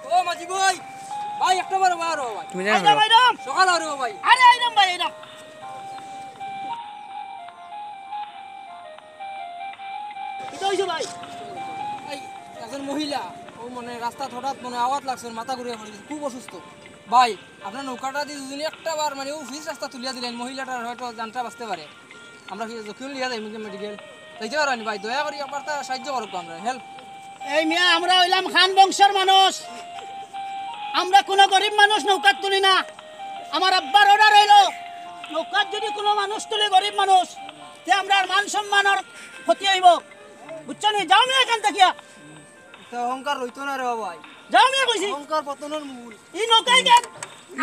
ও মাঝি ভাই ভাই একটা বার বারো ভাই তুমি জানো আইরাম আইরাম সকাল আরো ভাই আরে আইরাম ভাই আইরাম কি হইছে ভাই ভাই একজন মহিলা ও মানে রাস্তা হঠাৎ মানে আওয়াজ লাগছে মাথা ঘুরিয়ে পড়ে গেছে খুব অসুস্থ ভাই আপনার নৌকাটা দিয়ে যদি একটা বার মানে ও ফিস রাস্তা তুলিয়া দিলেন মহিলাটার হয়তো জানটা বাঁচতে পারে আমরা কি যখন লিয়া যাই মেডিকেল যাইতে পারেন ভাই দয়া করি একবার তা সাহায্য করুক আমরা হেল্প এই মিয়া আমরা হইলাম খান বংশের মানুষ আমরা কোনো গরিব মানুষ নৌকাত তুলি না আমার আব্বার অর্ডার হইলো নৌকাত যদি কোনো মানুষ তুলে গরিব মানুষ তে আমরা মান সম্মানের ক্ষতি হইব বুঝছো নি যাও মিয়া এখান থেকে তা অহংকার রইতো না রে ভাই যাও মিয়া কইছি অহংকার পতনের মূল এই নৌকায় গেন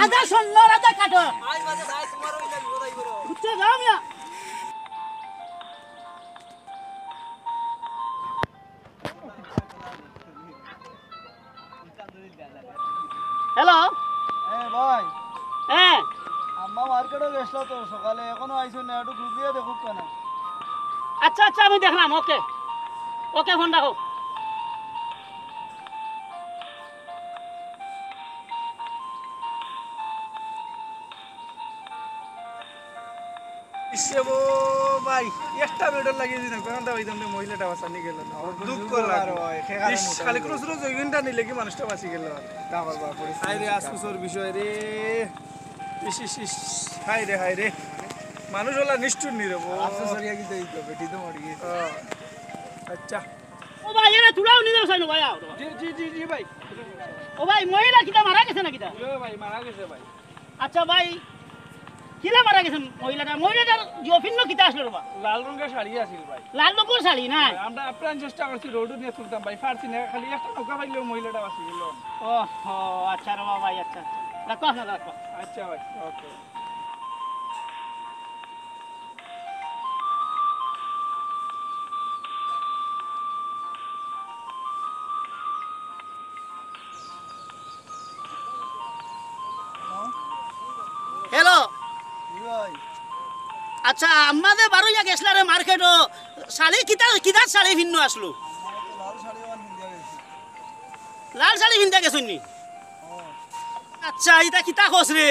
আধা শূন্য আধা কাটো আই মাঝে ভাই তোমারও ইলা বিপদ আইব বুঝছো যাও মিয়া হ্যালো ভাই হ্যাঁ আম্মা মার্কেটে গেছিল তো সকালে এখনো আইছো না একটু ঘুরিয়ে দেখুক কেন আচ্ছা আচ্ছা আমি দেখলাম ওকে ওকে ফোন রাখো ইসেবো ভাই একটা মেডল লাগিয়ে দিন কোন দা ওই দমে মহিলাটা বাঁচানি গেল না দুঃখ লাগলো ইস খালি ক্রুজ রোজ ওইটা নিলে কি মানুষটা বাঁচি গেল ডাবল বার পড়ে হাই রে আসুসর বিষয় রে ইস ইস ইস হাই রে মানুষ হলা নিষ্ঠুর নিরব আফসোস হরিয়া কি দেই তো বেটি তো মরি গেছে আচ্ছা ও ভাই এরা তুলাও নিয়ে যাও সাইনো ভাই আও জি ভাই ও ভাই মহিলা কিটা মারা গেছে না কিটা ও ভাই মারা গেছে ভাই আচ্ছা ভাই কিলা মারা গেছে মহিলাটার জফিন্ন কিটা আসলো বাবা লাল রঙের শাড়ি আছিল ভাই লাল রঙের শাড়ি না আমরা আপ্রাণ চেষ্টা করছি রোডও নিয়ে তুলতাম ভাই পারছি না খালি একটা নৌকা পাইলেও মহিলাটা বাঁচি গেল ও আচ্ছা রে বাবা ভাই আচ্ছা রাখো না রাখো আচ্ছা ভাই ওকে হ্যালো ভাই আচ্ছা আমাদের বারোইয়া গেছলা রে মার্কেটও শাড়ি কিটা শাড়ি ভিন্ন আসলো লাল শাড়ি ওয়ান হিন্দিয়া গেছে লাল শাড়ি ভিন্দা গেছুন নি আচ্ছা এটা কিতা খোঁজ রে